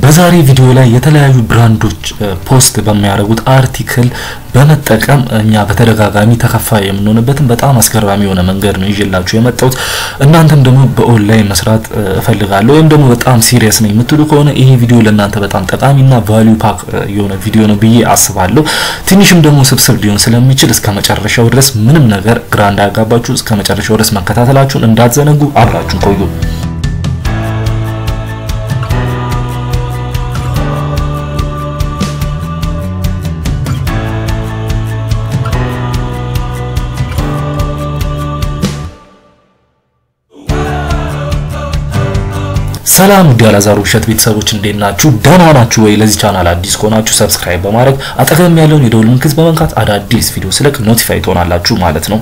በዛሬ ቪዲዮ ላይ የተለያዩ ብራንዶች ፖስት በሚያደርጉት አርቲክል በመጠቀም እኛ በተደጋጋሚ ተከፋይ የምንሆንበትን በጣም አስገራሚ የሆነ መንገድ ነው ይዤላችሁ የመጣሁት። እናንተም ደግሞ በኦንላይን መስራት እፈልጋለሁ ወይም ደግሞ በጣም ሲሪየስ ነኝ የምትሉ ከሆነ ይሄ ቪዲዮ ለእናንተ በጣም ጠቃሚና ቫልዩ ፓክ የሆነ ቪዲዮ ነው ብዬ አስባለሁ። ትንሽም ደግሞ ስብስብ ሊሆን ስለሚችል እስከ መጨረሻው ድረስ ምንም ነገር ግራ እንዳያጋባችሁ እስከ መጨረሻው ድረስ መከታተላችሁን እንዳትዘነጉ፣ አብራችሁን ቆዩ። ሰላም ዲያላዛሩ ሸት ቤተሰቦች እንዴት ናችሁ? ደህና ናችሁ ወይ? ለዚህ ቻናል አዲስ ከሆናችሁ ሰብስክራይብ በማድረግ አጠገም ያለውን የደወል ምልክት በመንካት አዳዲስ ቪዲዮ ስለቅ ኖቲፋይ ትሆናላችሁ ማለት ነው።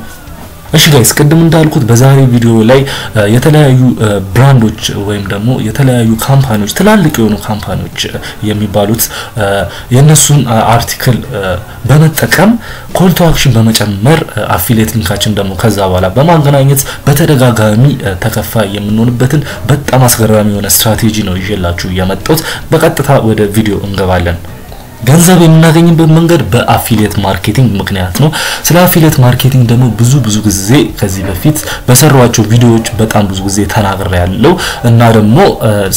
እሺ ጋይስ ቅድም እንዳልኩት በዛሬ ቪዲዮ ላይ የተለያዩ ብራንዶች ወይም ደግሞ የተለያዩ ካምፓኒዎች ትላልቅ የሆኑ ካምፓኒዎች የሚባሉት የነሱን አርቲክል በመጠቀም ኮል ቱ አክሽን በመጨመር አፊሊየት ሊንካችን ደግሞ ከዛ በኋላ በማገናኘት በተደጋጋሚ ተከፋይ የምንሆንበትን በጣም አስገራሚ የሆነ ስትራቴጂ ነው ይዤላችሁ የመጣሁት። በቀጥታ ወደ ቪዲዮ እንገባለን። ገንዘብ የምናገኝበት መንገድ በአፊሊየት ማርኬቲንግ ምክንያት ነው። ስለ አፊሊየት ማርኬቲንግ ደግሞ ብዙ ጊዜ ከዚህ በፊት በሰራኋቸው ቪዲዮዎች በጣም ብዙ ጊዜ ተናግሬያለሁ እና ደግሞ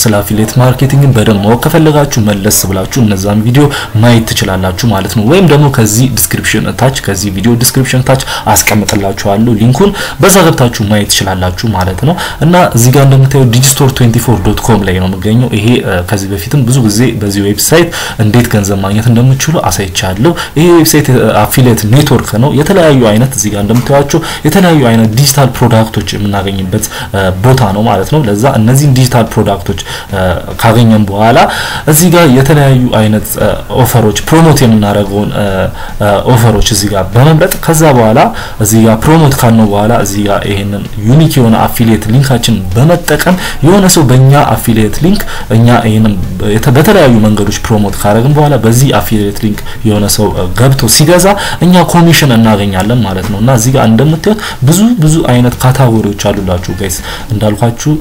ስለ አፊሊየት ማርኬቲንግ በደንብ ማወቅ ከፈለጋችሁ መለስ ብላችሁ እነዛን ቪዲዮ ማየት ትችላላችሁ ማለት ነው። ወይም ደግሞ ከዚህ ዲስክሪፕሽን ታች ከዚህ ቪዲዮ ዲስክሪፕሽን ታች አስቀምጥላችኋለሁ ሊንኩን፣ በዛ ገብታችሁ ማየት ትችላላችሁ ማለት ነው። እና እዚህ ጋር እንደምታዩት digistore24.com ላይ ነው የምገኘው። ይሄ ከዚህ በፊትም ብዙ ጊዜ በዚህ ዌብሳይት እንዴት ገንዘብ ማግኘት እንደምትችሉ አሳይቻለሁ። ይሄ ዌብሳይት አፊሊየት ኔትወርክ ነው። የተለያዩ አይነት እዚህ ጋር እንደምታዩቸው የተለያዩ አይነት ዲጂታል ፕሮዳክቶች የምናገኝበት ቦታ ነው ማለት ነው። ለዛ እነዚህን ዲጂታል ፕሮዳክቶች ካገኘን በኋላ እዚህ ጋር የተለያዩ አይነት ኦፈሮች ፕሮሞት የምናደርገውን ኦፈሮች እዚህ ጋር በመምረጥ ከዛ በኋላ እዚህ ጋር ፕሮሞት ካልነው በኋላ እዚህ ጋር ይሄንን ዩኒክ የሆነ አፊሊየት ሊንካችን በመጠቀም የሆነ ሰው በእኛ አፊሊየት ሊንክ እኛ ይሄንን በተለያዩ መንገዶች ፕሮሞት ካደረግን በኋላ በዚህ አፊሊየት ሊንክ የሆነ ሰው ገብቶ ሲገዛ እኛ ኮሚሽን እናገኛለን ማለት ነው። እና እዚህ ጋር እንደምታዩት ብዙ አይነት ካታጎሪዎች አሉላችሁ ጋይስ። እንዳልኳችሁ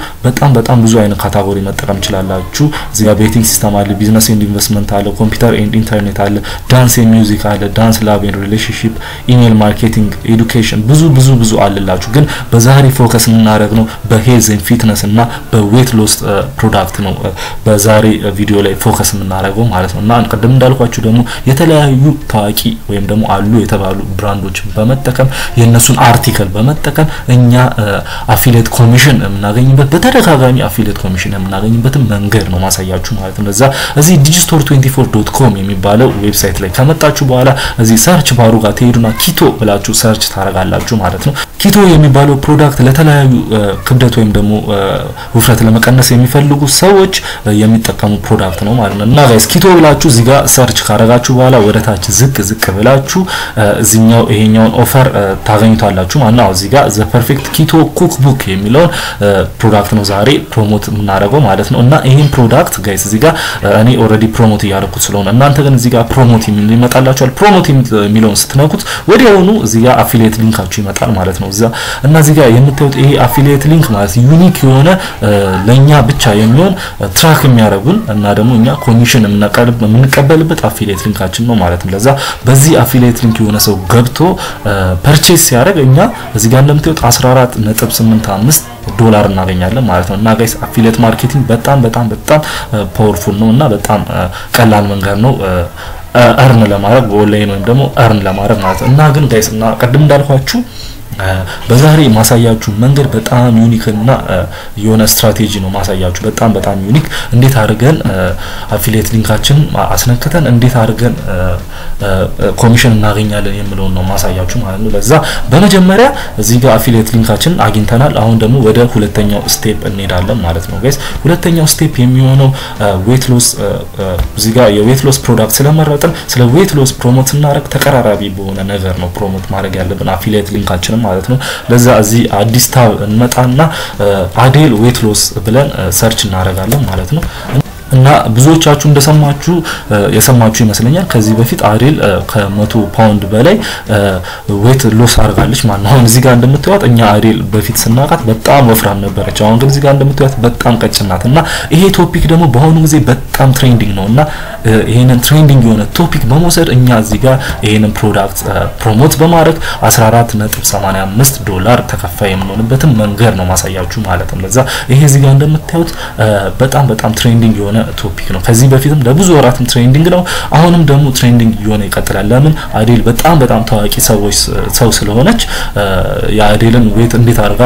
በጣም ብዙ አይነት ካታጎሪ መጠቀም ይችላልላችሁ። እዚህ ጋር ቤቲንግ ሲስተም አለ፣ ቢዝነስ ኤንድ ኢንቨስትመንት አለ፣ ኮምፒውተር ኤንድ ኢንተርኔት አለ፣ ዳንስ ኤንድ ሚውዚክ አለ፣ ዳንስ ላብ ኤንድ ሪሌሽንሺፕ፣ ኢሜል ማርኬቲንግ፣ ኤዱኬሽን ብዙ አለላችሁ። ግን በዛሬ ፎከስ እናደርግ ነው በሄልዝ ኤንድ ፊትነስ እና በዌት ሎስ ፕሮዳክት ነው በዛሬ ቪዲዮ ላይ ፎከስ እናደርገው ማለት ነው። እና ቀደም እንዳልኳችሁ ደግሞ የተለያዩ ታዋቂ ወይም ደግሞ አሉ የተባሉ ብራንዶች በመጠቀም የነሱን አርቲክል በመጠቀም እኛ አፊሊየት ኮሚሽን የምናገኝበት በተደጋጋሚ አፊሊየት ኮሚሽን የምናገኝበትን መንገድ ነው ማሳያችሁ ማለት ነው። ለዛ እዚህ digistore24.com የሚባለው ዌብሳይት ላይ ከመጣችሁ በኋላ እዚህ ሰርች ባሩ ጋር ትሄዱና ኪቶ ብላችሁ ሰርች ታረጋላችሁ ማለት ነው። ኪቶ የሚባለው ፕሮዳክት ለተለያዩ ክብደት ወይም ደግሞ ውፍረት ለመቀነስ የሚፈልጉ ሰዎች የሚጠቀሙ ፕሮዳክት ነው ማለት ነው። እና ጋይስ ኪቶ ብላችሁ እዚህ ጋር ሰርች ካረጋችሁ በኋላ ወደታች ዝቅ ብላችሁ እዚህኛው ይሄኛውን ኦፈር ታገኙታላችሁ ማለት ነው። እዚህ ጋር ዘ ፐርፌክት ኪቶ ኩክ ቡክ የሚለውን ፕሮዳክት ነው ዛሬ ፕሮሞት የምናደርገው ማለት ነው። እና ይሄን ፕሮዳክት ጋይስ እዚህ ጋር እኔ ኦሬዲ ፕሮሞት እያደረኩት ስለሆነ እናንተ ግን እዚህ ጋር ፕሮሞት ይመጣላችኋል። ፕሮሞት የሚለውን ስትነኩት ወዲያውኑ እዚህ ጋር አፊሊየት ሊንካችሁ ይመጣል ማለት ነው። እና እዚህ ጋር የምታዩት ይሄ አፊሊየት ሊንክ ማለት ዩኒክ የሆነ ለኛ ብቻ የሚሆን ትራክ የሚያደርጉን እና ደግሞ እኛ ኮሚሽን የምንቀበልበት አፊሊየት ሊንካችን ነው ማለት ነው። ለዛ በዚህ አፊሊየት ሊንክ የሆነ ሰው ገብቶ ፐርቼስ ሲያደርግ እኛ እዚህ ጋር እንደምታዩት 14.85 ዶላር እናገኛለን ማለት ነው። እና ጋይስ አፊሊየት ማርኬቲንግ በጣም ፓወርፉል ነው እና በጣም ቀላል መንገድ ነው እርን ለማድረግ በኦንላይን ወይም ደግሞ እርን ለማድረግ ማለት ነው። እና ግን ጋይስ እና ቀደም እንዳልኳችሁ በዛሬ ማሳያችሁ መንገድ በጣም ዩኒክ እና የሆነ ስትራቴጂ ነው ማሳያችሁ። በጣም ዩኒክ እንዴት አድርገን አፊሊየት ሊንካችን አስነክተን እንዴት አድርገን ኮሚሽን እናገኛለን የሚለውን ነው ማሳያችሁ ማለት ነው። ለዛ በመጀመሪያ እዚህ ጋር አፊሊየት ሊንካችን አግኝተናል። አሁን ደግሞ ወደ ሁለተኛው ስቴፕ እንሄዳለን ማለት ነው ጋይስ። ሁለተኛው ስቴፕ የሚሆነው ዌት ሎስ እዚህ ጋር የዌት ሎስ ፕሮዳክት ስለመረጥን ስለ ዌት ሎስ ፕሮሞት እናደርግ ተቀራራቢ በሆነ ነገር ነው ፕሮሞት ማድረግ ያለብን አፊሊየት ሊንካችን ማለት ነው። ለዛ እዚህ አዲስ ታብ እንመጣና አዴል ዌት ሎስ ብለን ሰርች እናደርጋለን ማለት ነው። እና ብዙዎቻችሁ እንደሰማችሁ የሰማችሁ ይመስለኛል ከዚህ በፊት አዴል ከ100 ፓውንድ በላይ ዌት ሎስ አድርጋለች ማለት ነው። አሁን እዚህ ጋር እንደምታዩት እኛ አዴል በፊት ስናቃት በጣም ወፍራም ነበረች። አሁን ግን እዚህ ጋር እንደምታዩት በጣም ቀጭን ናት። እና ይሄ ቶፒክ ደግሞ በአሁኑ ጊዜ በጣም ትሬንዲንግ ነውና ይሄንን ትሬንዲንግ የሆነ ቶፒክ በመውሰድ እኛ እዚህ ጋር ይሄንን ፕሮዳክት ፕሮሞት በማድረግ $14.85 ተከፋይ የምንሆንበትን መንገድ ነው ማሳያችሁ ማለት ነው። ለዛ ይሄ እዚህ ጋር እንደምታዩት በጣም ትሬንዲንግ የሆነ ቶፒክ ነው። ከዚህ በፊትም ለብዙ ወራትም ትሬንዲንግ ነው። አሁንም ደግሞ ትሬንዲንግ የሆነ ይቀጥላል። ለምን አዴል በጣም ታዋቂ ሰው ስለሆነች የአዴልን ዌት እንዴት አድርጋ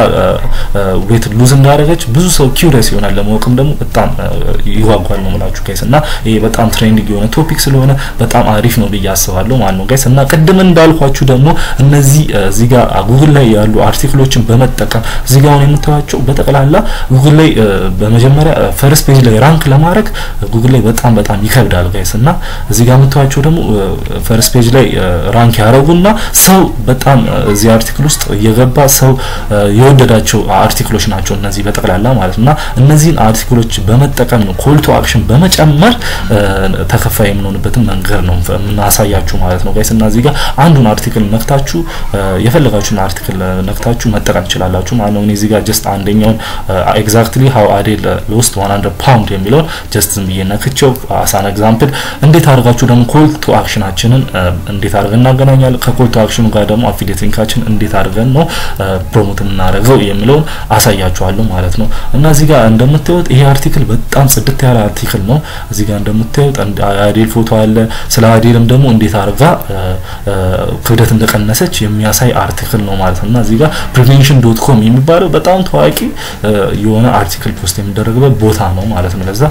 ዌት ሉዝ እንዳደረገች ብዙ ሰው ኪዩሪየስ ይሆናል። ለማወቅም ደግሞ በጣም ይጓጓል ነው ማለት ጋይስ። እና ይሄ በጣም ትሬንዲንግ የሆነ ቶፒክ ስለሆነ በጣም አሪፍ ነው ብዬ አስባለሁ ማለት ነው ጋይስ። እና ቅድም እንዳልኳችሁ ደግሞ እነዚህ እዚህ ጋር ጉግል ላይ ያሉ አርቲክሎችን በመጠቀም እዚህ ጋር የምታዩቸው በጠቅላላ ጉግል ላይ በመጀመሪያ ፈርስት ፔጅ ላይ ራንክ ለማድረግ ጉግል ላይ በጣም ይከብዳል ጋይስ። እና እዚህ ጋር የምታዩቸው ደግሞ ፈርስት ፔጅ ላይ ራንክ ያደረጉና ሰው በጣም እዚህ አርቲክል ውስጥ እየገባ ሰው የወደዳቸው አርቲክሎች ናቸው እነዚህ በጠቅላላ ማለት ነው። እና እነዚህን አርቲክሎች በመጠቀም ነው ኮል ቱ አክሽን በመጨመር ተከፋይ የምንሆንበትን መንገድ ነው እናሳያችሁ ማለት ነው ጋይስ። እና እዚህ ጋር አንዱን አርቲክል ነክታችሁ የፈለጋችሁን አርቲክል ነክታችሁ መጠቀም ትችላላችሁ ማለት ነው። እዚህ ጋር ጀስት አንደኛውን ኤግዛክትሊ ሃው አዴል ሎስት 100 ፓውንድ የሚለውን ጀስት ዝም ብዬ ነክቼው አሳን ኤግዛምፕል እንዴት አድርጋችሁ ደግሞ ኮል ቱ አክሽናችንን እንዴት አድርገን እናገናኛለን ከኮል ቱ አክሽኑ ጋር ደግሞ አፊሊየት ሊንካችን እንዴት አድርገን ነው ፕሮሞት እናደርገው የሚለውን አሳያችኋለሁ ማለት ነው። እና እዚህ ጋር እንደምታዩት ይሄ አርቲክል በጣም ጽድት ያለ አርቲክል ነው። እዚህ ጋር እንደምታዩት አዴል ፎቶ አለ። ስለ አዴልም ደግሞ እንዴት አድርጋ ክብደት እንደቀነሰች የሚያሳይ አርቲክል ነው ማለት ነው። እና እዚህ ጋር prevention.com የሚባለው በጣም ታዋቂ የሆነ አርቲክል ፖስት የሚደረግበት ቦታ ነው ማለት ነው። ለዛ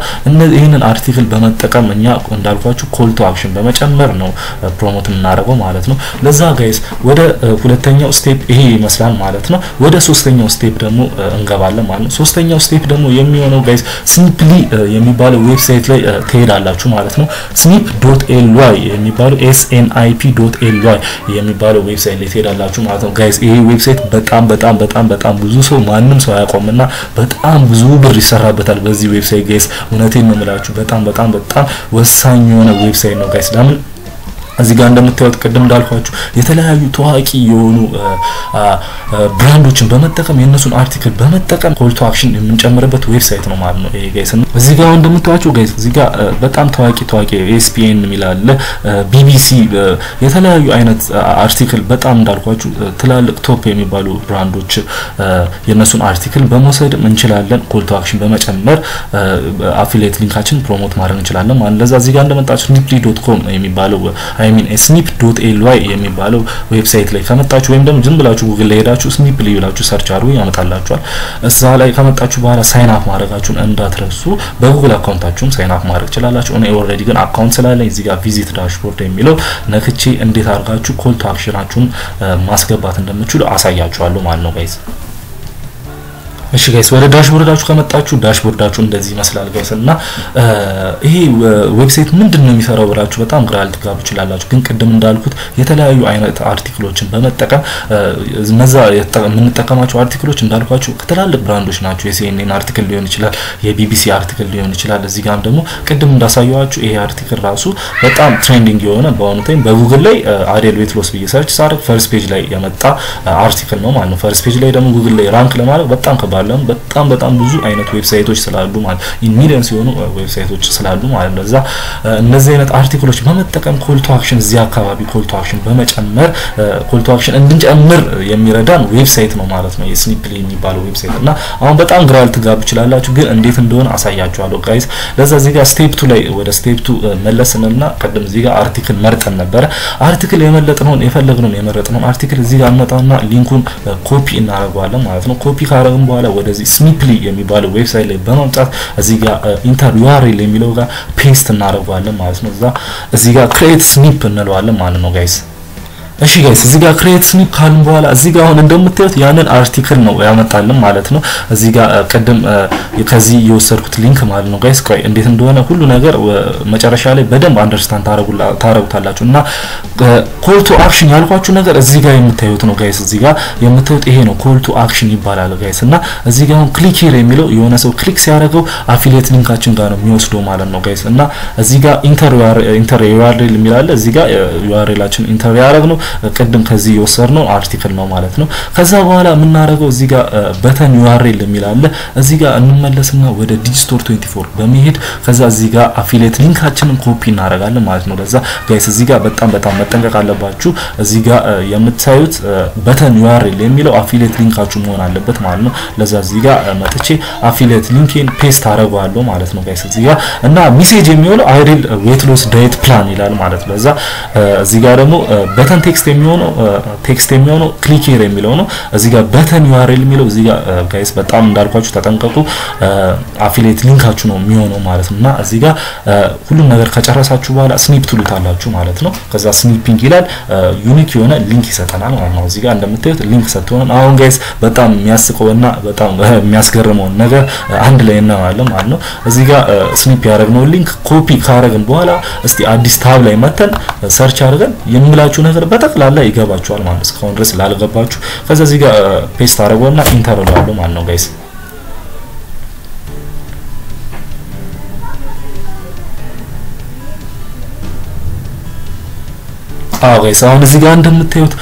ይሄንን አርቲክል በመጠቀም እኛ እንዳልኳችሁ ኮል ቱ አክሽን በመጨመር ነው ፕሮሞት እናደርገው ማለት ነው። ለዛ ጋይስ ወደ ሁለተኛው ስቴፕ ይሄ ይመስላል ማለት ነው። ወደ ሶስተኛው ስቴፕ ደግሞ እንገባለን ማለት ነው። ሶስተኛው ስቴፕ ደግሞ የሚሆነው ጋይስ ሲምፕሊ የሚባለው ዌብሳይት ላይ ትሄዳላችሁ ማለት ነው። snip.ly የሚባለው snip.ly የሚባለው ዌብሳይት ላይ ትሄዳላችሁ ማለት ነው ጋይስ። ይሄ ዌብሳይት በጣም ብዙ ሰው ማንም ሰው ያቆምና በጣም ብዙ ብር ይሰራበታል በዚህ ዌብሳይት ጋይስ። እውነቴን ነው የምላችሁ በጣም ወሳኝ የሆነ ዌብሳይት ነው ጋይስ። ለምን እዚህ ጋር እንደምታዩት ቅድም እንዳልኳችሁ የተለያዩ ታዋቂ የሆኑ ብራንዶችን በመጠቀም የነሱን አርቲክል በመጠቀም ኮል ቱ አክሽን የምንጨምርበት ዌብሳይት ነው ማለት ነው ይሄ ጋይስ። እዚህ ጋር እንደምታዩት ጋይስ እዚህ ጋር በጣም ታዋቂ ESPN ሚላል BBC የተለያዩ አይነት አርቲክል በጣም እንዳልኳችሁ ትላልቅ ቶፕ የሚባሉ ብራንዶች የነሱን አርቲክል በመውሰድም እንችላለን ኮል ቱ አክሽን በመጨመር አፊሊየት ሊንካችን ፕሮሞት ማድረግ እንችላለን ማለት ለዛ እዚህ ጋር እንደመጣችሁ snip.com የሚባለው snip.ly የሚባለው ዌብሳይት ላይ ከመጣችሁ ወይም ደግሞ ዝም ብላችሁ ጉግል ላይ ሄዳችሁ snip ብላችሁ ሰርች አድርጉ ያመጣላችኋል። እዛ ላይ ከመጣችሁ በኋላ ሳይን አፕ ማድረጋችሁን እንዳትረሱ። በጉግል አካውንታችሁም ሳይን አፕ ማድረግ ትችላላችሁ። እኔ ኦልሬዲ ግን አካውንት ስላለኝ እዚህ ጋር ቪዚት ዳሽቦርድ የሚለው ነክቼ እንዴት አድርጋችሁ ኮል ቱ አክሽናችሁን ማስገባት እንደምትችሉ አሳያችኋለሁ ማለት ነው ጋይስ። እሺ ጋይስ ወደ ዳሽቦርዳችሁ ከመጣችሁ ዳሽቦርዳችሁ እንደዚህ ይመስላል ጋይስ። እና ይሄ ዌብሳይት ምንድነው የሚሰራው ብላችሁ በጣም ግራ ልትጋቡ ትችላላችሁ። ግን ቅድም እንዳልኩት የተለያዩ አይነት አርቲክሎችን በመጠቀም እነዛ የምንጠቀማቸው አርቲክሎች እንዳልኳችሁ ትላልቅ ብራንዶች ናቸው። የሲኤንኤን አርቲክል ሊሆን ይችላል፣ የቢቢሲ አርቲክል ሊሆን ይችላል። እዚህ ጋርም ደግሞ ቅድም እንዳሳየዋችሁ ይሄ አርቲክል ራሱ በጣም ትሬንዲንግ የሆነ በአሁኑ ታይም በጉግል ላይ አዴል ዌት ሎስ ብዬ ሰርች ሳደርግ ፈርስት ፔጅ ላይ የመጣ አርቲክል ነው ማለት ነው። ፈርስት ፔጅ ላይ ደግሞ ጉግል ላይ ራንክ ለማድረግ በጣም በጣም ብዙ አይነት ዌብሳይቶች ስላሉ ማለት ሚሊየንስ የሆኑ ዌብሳይቶች ስላሉ ማለት ነው። እዛ እነዚህ አይነት አርቲክሎች በመጠቀም ኮል ቱ አክሽን እዚህ አካባቢ ኮል ቱ አክሽን በመጨመር ኮል ቱ አክሽን እንድንጨምር የሚረዳን ዌብሳይት ነው ማለት ነው የስኒፕሊ የሚባለው ዌብሳይት። እና አሁን በጣም ግራ ልትጋቡ ትችላላችሁ፣ ግን እንዴት እንደሆነ አሳያችኋለሁ ጋይስ። ለዛ እዚህ ጋር ስቴፕ 2 ላይ ወደ ስቴፕ 2 መለስንና ቀደም እዚህ ጋር አርቲክል መርጠን ነበር። አርቲክል የመለጥነውን የፈለግነውን የመረጥነውን አርቲክል እዚህ ጋር እንመጣና ሊንኩን ኮፒ እናደርገዋለን ማለት ነው። ኮፒ ካደረግን በኋላ ወደዚህ ስኒፕሊ የሚባለው ዌብሳይት ላይ በመምጣት እዚህ ጋር ኢንተር URL የሚለው ጋር ፔስት እናደርጋለን ማለት ነው። እዚህ ጋር ክሬት ስኒፕ እንለዋለን ማለት ነው ጋይስ። እሺ ጋይስ እዚህ ጋር ክሬት ስኒፕ ካልን በኋላ እዚህ ጋር አሁን እንደምታዩት ያንን አርቲክል ነው ያመጣልን ማለት ነው። እዚህ ጋር ቀደም ከዚህ የወሰድኩት ሊንክ ማለት ነው ጋይስ። ቆይ እንዴት እንደሆነ ሁሉ ነገር መጨረሻ ላይ በደንብ አንደርስታንድ ታረጉታላችሁ። እና ኮል ቱ አክሽን ያልኳችሁ ነገር እዚህ ጋር የምታዩት ነው ጋይስ። እዚህ ጋር የምታዩት ይሄ ነው ኮል ቱ አክሽን ይባላል ጋይስ። እና እዚህ ጋር አሁን ክሊክ ሂር የሚለው የሆነ ሰው ክሊክ ሲያደርገው አፊሊየት ሊንካችን ጋር ነው የሚወስደው ማለት ነው ጋይስ። እና እዚህ ጋር ኢንተር ዩአርኤል የሚላል እዚህ ጋር ዩአርኤላችን ኢንተር ያደርግ ነው ቀደም ከዚህ የወሰድነው አርቲክል ነው ማለት ነው። ከዛ በኋላ የምናደርገው እዚህ ጋር በተን ዩአርኤል የሚላል እዚህ ጋር እንመለስና ወደ ዲጂስቶር 24 በመሄድ ከዛ እዚህ ጋር አፊሊየት ሊንካችንን ኮፒ እናደርጋለን ማለት ነው። ለዛ ጋይስ እዚህ ጋር በጣም መጠንቀቅ አለባችሁ። እዚህ ጋር የምታዩት በተን ዩአርኤል የሚለው አፊሊየት ሊንካችሁ መሆን አለበት ማለት ነው። ለዛ እዚህ ጋር መጥቼ አፊሊየት ሊንኬን ፔስት አደርጋለሁ ማለት ነው ጋይስ እዚህ ጋር እና ሜሴጅ የሚሆነው አይዲል ዌት ሎስ ዳይት ፕላን ይላል ማለት ነው። ለዛ እዚህ ጋር ደግሞ በተን ቴክስት የሚሆነው ክሊክ ሂር የሚለው ነው። እዚህ ጋር በተን ዩአርኤል የሚለው እዚህ ጋር ጋይስ በጣም እንዳልኳችሁ ተጠንቀቁ። አፊሊየት ሊንካችሁ ነው የሚሆነው ማለት ነውና እዚህ ጋር ሁሉም ነገር ከጨረሳችሁ በኋላ ስኒፕ ትሉታላችሁ ማለት ነው። ከዛ ስኒፒንግ ይላል ዩኒክ የሆነ ሊንክ ይሰጠናል ማለት ነው። እዚህ ጋር እንደምታዩት ሊንክ ሰጥቶናል። አሁን ጋይስ በጣም የሚያስቀውና በጣም የሚያስገርመው ነገር አንድ ላይ እናያለን ማለት ነው። እዚህ ጋር ስኒፕ ያደረግነው ሊንክ ኮፒ ካደረግን በኋላ እስቲ አዲስ ታብ ላይ መተን ሰርች አድርገን የምላችሁ ነገር በጠቅላላ ይገባችኋል ማለት ነው። እስካሁን ድረስ ላልገባችሁ ከዛ እዚህ ጋር ፔስት አደረገውና ኢንተር እላለሁ ማለት ነው ጋይስ። ጋይስ አሁን እዚህ ጋር እንደምታዩት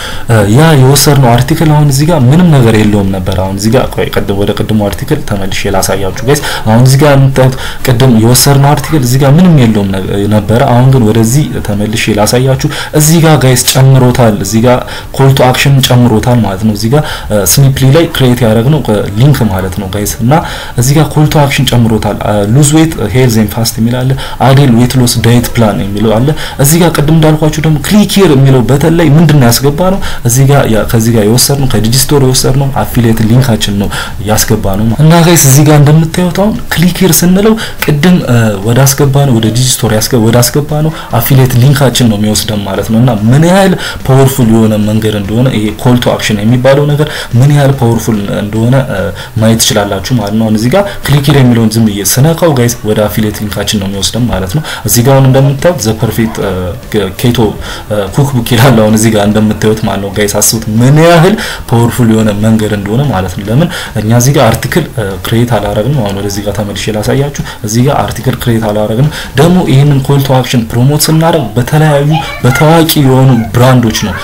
ያ የወሰድነው አርቲክል አሁን እዚህ ጋር ምንም ነገር የለውም ነበር። አሁን እዚህ ጋር ቆይ ወደ ቀድሞ አርቲክል ተመልሼ ላሳያችሁ ጋይስ። አሁን እዚህ ጋር እንደምታዩት ቀደም የወሰድነው አርቲክል እዚህ ጋር ምንም የለውም ነበር። አሁን ግን ወደዚህ ተመልሼ ላሳያችሁ። እዚህ ጋር ጋይስ ጨምሮታል። እዚህ ጋር ኮል ቱ አክሽን ጨምሮታል ማለት ነው። እዚህ ጋር ስኒፕሊ ላይ ክሬት ያደረግነው ሊንክ ማለት ነው ጋይስ። እና እዚህ ጋር ኮል ቱ አክሽን ጨምሮታል። ሉዝ ዌት ሄልዝ ኤንድ ፋስት የሚል አለ። አይዲል ዌት ሎስ ዳይት ፕላን የሚለው አለ። እዚህ ጋር ቀደም እንዳልኳችሁ ደግሞ ክሊክ ሂር የሚለው በተለይ ምንድነው ያስገባነው እዚህ ጋር ከዚህ ጋር የወሰድነው ከዲጂስቶር የወሰድነው አፊሊየት ሊንካችን ነው ያስገባነው እና ጋይስ እዚህ ጋር እንደምታዩት አሁን ክሊክ ሂር ስንለው ቅድም ወደ አስገባነው ወደ ዲጂስቶር ወደ አስገባነው አፊሊየት ሊንካችን ነው የሚወስደን ማለት ነውና ምን ያህል ፓወርፉል የሆነ መንገድ እንደሆነ ይሄ ኮል ቱ አክሽን የሚባለው ነገር ምን ያህል ፓወርፉል እንደሆነ ማየት ትችላላችሁ ማለት ነው። እዚህ ጋር ክሊክ ሂር የሚለውን ዝም ብዬ ስነካው ጋይስ ወደ አፊሊየት ሊንካችን ነው የሚወስደን ማለት ነው። እዚህ ጋር እንደምታዩት ዘ ፐርፌክት ኬቶ ኩክቡክ ይላል አሁን እዚህ ጋር እንደምታዩት ማለት ነው ጋይስ። አስቡት ምን ያህል ፓወርፉል የሆነ መንገድ እንደሆነ ማለት ነው። ለምን እኛ እዚህ ጋር አርቲክል ክሬት አላረግንም። አሁን ወደዚህ ጋር ተመልሼ ላሳያችሁ። እዚህ ጋር አርቲክል ክሬት አላረግንም። ደግሞ ይሄንን ኮል ቱ አክሽን ፕሮሞት ስናደርግ በተለያዩ በታዋቂ የሆኑ ብራንዶች ነው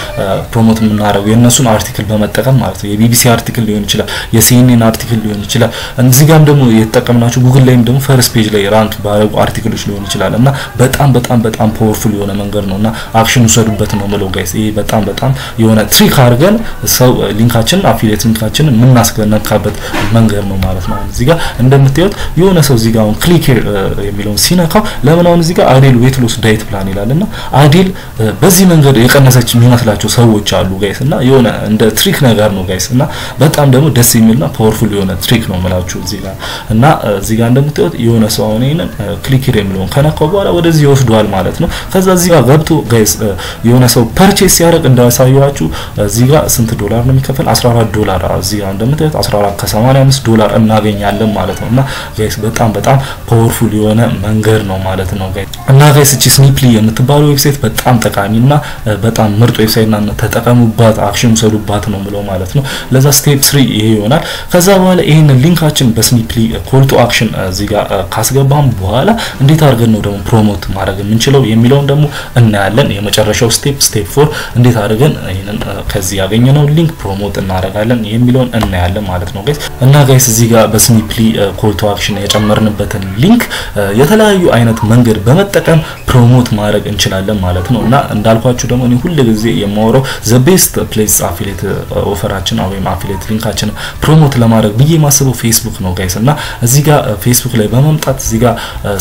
ፕሮሞት የምናደርገው የነሱን አርቲክል በመጠቀም ማለት ነው። የቢቢሲ አርቲክል ሊሆን ይችላል፣ የሲኤንኤን አርቲክል ሊሆን ይችላል። እዚህ ጋርም ደግሞ የተጠቀምናቸው ጉግል ላይም ደግሞ ፈርስት ፔጅ ላይ ራንክ ባደረጉ አርቲክሎች ሊሆን ይችላል። እና በጣም ፓወርፉል የሆነ መንገድ ነውና አክሽን ወሰዱበት ነው ማለት ጋይስ። ይሄ በጣም የሆነ ትሪክ አድርገን ሰው ሊንካችንን አፊሊየት ሊንካችንን የምናስገነካበት መንገድ ነው ማለት ነው። እዚህ ጋር እንደምታዩት የሆነ ሰው እዚህ ጋር አሁን ክሊክ የሚለውን ሲነካው ለምን አሁን እዚህ ጋር አይዲል ዌት ሎስ ዳይት ፕላን ይላልና አይዲል በዚህ መንገድ የቀነሰች የሚመስላቸው ሰዎች አሉ ጋይስ። እና የሆነ እንደ ትሪክ ነገር ነው ጋይስ። እና በጣም ደግሞ ደስ የሚልና ፓወርፉል የሆነ ትሪክ ነው ማለት እዚህ ጋር። እና እዚህ ጋር እንደምታዩት የሆነ ሰው አሁን ይሄንን ክሊክ የሚለውን ከነካው በኋላ ወደዚህ ይወስዷል ማለት ነው። ከዛ እዚህ ጋር ገብቶ ጋይስ የሆነ ሰው ፐርቼስ ሲያደርግ እንዳሳየዋችሁ እዚህ ጋር ስንት ዶላር ነው የሚከፈል? $14 እዚህ ጋር እንደምታዩት 14 ከ85 ዶላር እናገኛለን ማለት ነውና ጋይስ በጣም ፓወርፉል የሆነ መንገድ ነው ማለት ነው ጋይስ። እና ጋይስ እቺ ስኒፕሊ የምትባለው ዌብሳይት በጣም ጠቃሚና በጣም ምርጥ ዌብሳይት እና ተጠቀሙባት፣ አክሽን ወሰዱባት ነው ብለው ማለት ነው። ለዛ ስቴፕ 3 ይሄ ይሆናል። ከዛ በኋላ ይሄን ሊንካችን በስኒፕሊ ኮል ቱ አክሽን እዚህ ጋር ካስገባም በኋላ እንዴት አድርገን ነው ደግሞ ፕሮሞት ማድረግ የምንችለው የሚለውን ደግሞ እናያለን። የመጨረሻው ስቴፕ 4 እንዴት አድርገን ይሄንን ከዚህ ያገኘነው ሊንክ ፕሮሞት እናደርጋለን የሚለውን እናያለን ማለት ነው ጋይስ። እና ጋይስ እዚህ ጋር በስኒፕሊ ኮል ቱ አክሽን የጨመርንበትን ሊንክ የተለያዩ አይነት መንገድ በመጠቀም ፕሮሞት ማድረግ እንችላለን ማለት ነው። እና እንዳልኳችሁ ደግሞ እኔ ሁሉ ጊዜ የማወራው ዘ ቤስት ፕሌስ አፊሊየት ኦፈራችን ወይም አፊሊየት ሊንካችን ፕሮሞት ለማድረግ ብዬ ማስበው ፌስቡክ ነው ጋይስ። እና እዚህ ጋር ፌስቡክ ላይ በመምጣት እዚህ ጋር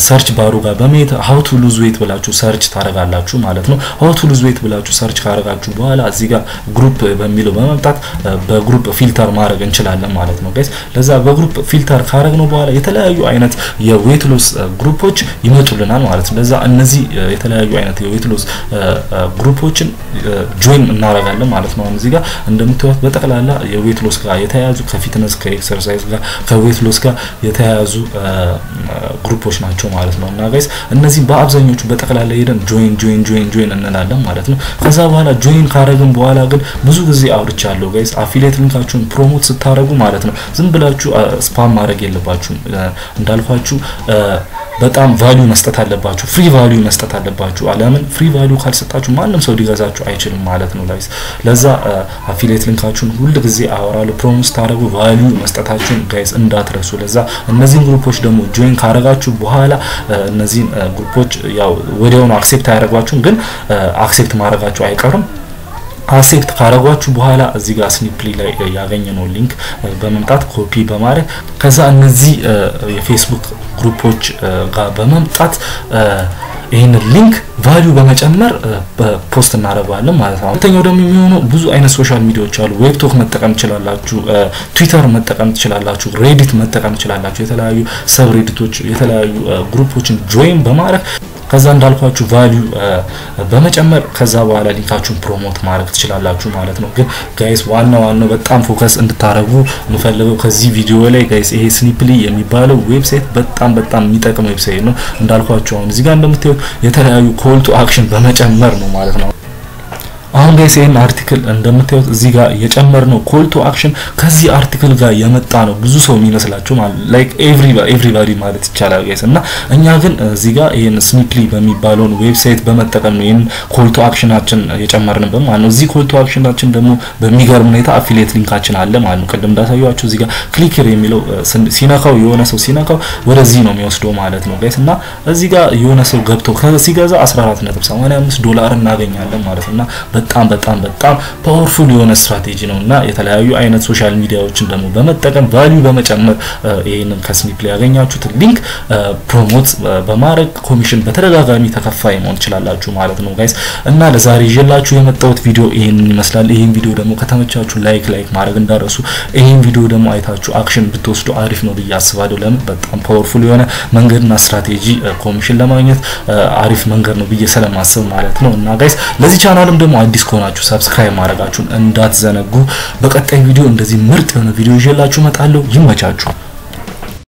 ሰርች ባሩ ጋር በመሄድ how to lose weight ብላችሁ ሰርች ታደርጋላችሁ ማለት ነው። how to lose ዌት ብላችሁ ሰርች ካረጋችሁ በኋላ እዚህ ጋር ግሩፕ በሚለው በመምጣት በግሩፕ ፊልተር ማድረግ እንችላለን ማለት ነው ጋይስ ለዛ በግሩፕ ፊልተር ካረግነው በኋላ የተለያዩ አይነት የዌት ሎስ ግሩፖች ይመጡልናል ማለት ነው ለዛ እነዚህ የተለያዩ አይነት የዌት ሎስ ግሩፖችን ጆይን እናረጋለን ማለት ነው እዚህ ጋር እንደምታዩት በጠቅላላ የዌት ሎስ ጋር የተያያዙ ከፊትነስ ከኤክሰርሳይዝ ጋር ከዌት ሎስ ጋር የተያያዙ ግሩፖች ናቸው ማለት ነው እና ጋይስ እነዚህ በአብዛኞቹ በጠቅላላ ሄደን ጆይን እንላለን ማለት ነው ከዛ በኋላ ጆይን ካረግን በኋላ ግን ብዙ ጊዜ አውርቻለሁ ጋይስ አፊሊየት ሊንካችሁን ፕሮሞት ስታረጉ ማለት ነው ዝም ብላችሁ ስፓም ማድረግ የለባችሁም እንዳልኳችሁ በጣም ቫልዩ መስጠት አለባችሁ ፍሪ ቫልዩ መስጠት አለባችሁ አለምን ፍሪ ቫልዩ ካልሰጣችሁ ማንንም ሰው ሊገዛችሁ አይችልም ማለት ነው ጋይስ ለዛ አፊሊየት ሊንካችሁን ሁሉ ጊዜ አወራለሁ ፕሮሞት ታረጉ ቫልዩ መስጠታችሁን ጋይስ እንዳትረሱ ለዛ እነዚህን ግሩፖች ደግሞ ጆይን ካረጋችሁ በኋላ እነዚህን ግሩፖች ያው ወዲያውኑ አክሴፕት አያደርጓችሁም ግን አክሴፕት ማድረጋችሁ አይቀርም አክሴፕት ካረጋችሁ በኋላ እዚህ ጋር ስኒፕሊ ላይ ያገኘነው ሊንክ በመምጣት ኮፒ በማድረግ ከዛ እነዚህ የፌስቡክ ግሩፖች ጋር በመምጣት ይሄን ሊንክ ቫልዩ በመጨመር ፖስት እናደርጋለን ማለት ነው ሁለተኛው ደግሞ የሚሆነው ብዙ አይነት ሶሻል ሚዲያዎች አሉ ዌብቶክ መጠቀም ትችላላችሁ ትዊተር መጠቀም ትችላላችሁ ሬዲት መጠቀም ትችላላችሁ የተለያዩ ሰብ ሬዲቶች የተለያዩ ግሩፖችን ጆይን በማድረግ ከዛ እንዳልኳችሁ ቫልዩ በመጨመር ከዛ በኋላ ሊንካችሁን ፕሮሞት ማድረግ ትችላላችሁ ማለት ነው ግን ጋይስ ዋናው በጣም ፎከስ እንድታረጉ እንፈልገው ከዚህ ቪዲዮ ላይ ጋይስ ይሄ ስኒፕሊ የሚባለው ዌብሳይት በጣም የሚጠቅም ዌብሳይት ነው እንዳልኳችሁ አሁን እዚህ ጋር እንደምታዩት የተለያዩ ኮል ቱ አክሽን በመጨመር ነው ማለት ነው አሁን ጋይስ ይሄን አርቲክል እንደምታዩት እዚህ ጋር የጨመርነው ኮል ቱ አክሽን ከዚህ አርቲክል ጋር የመጣ ነው ብዙ ሰው የሚመስላችሁ ማለት ላይክ ኤቭሪባዲ ማለት ይቻላል ጋይስ እና እኛ ግን እዚህ ጋር ይሄን ስኒፕሊ በሚባለው ዌብሳይት በመጠቀም ነው ይሄን ኮል ቱ አክሽናችን የጨመርንበት ማለት ነው እዚህ ኮል ቱ አክሽናችን ደግሞ በሚገርም ሁኔታ አፊሊየት ሊንካችን አለ ማለት ነው ቅድም እንዳሳያችሁ እዚህ ጋር ክሊክ ሂር የሚለው ሲነካው የሆነ ሰው ሲነካው ወደዚህ ነው የሚወስደው ማለት ነው ጋይስ እና እዚህ ጋር የሆነ ሰው ገብቶ ሲገዛ $14.85 እናገኛለን ማለት ነውና በጣም ፓወርፉል የሆነ ስትራቴጂ ነውና የተለያዩ አይነት ሶሻል ሚዲያዎችን ደግሞ በመጠቀም ቫልዩ በመጨመር ይሄንን ከስኒፕሊ ያገኛችሁት ሊንክ ፕሮሞት በማድረግ ኮሚሽን በተደጋጋሚ ተከፋይ መሆን ይችላልላችሁ ማለት ነው ጋይስ እና ለዛሬ ይዤላችሁ የመጣሁት ቪዲዮ ይሄንን ይመስላል ይሄን ቪዲዮ ደግሞ ከተመቻችሁ ላይክ ማድረግ እንዳረሱ ይሄን ቪዲዮ ደግሞ አይታችሁ አክሽን ብትወስዱ አሪፍ ነው ብዬ አስባለሁ ለምን በጣም ፓወርፉል የሆነ መንገድና ስትራቴጂ ኮሚሽን ለማግኘት አሪፍ መንገድ ነው ብዬ ስለማስብ ማለት ነው እና ጋይስ ለዚህ ቻናልም ደግሞ አዲስ ከሆናችሁ ሰብስክራይብ ማድረጋችሁን እንዳትዘነጉ በቀጣይ ቪዲዮ እንደዚህ ምርጥ የሆነ ቪዲዮ ይዤላችሁ መጣለሁ ይመቻችሁ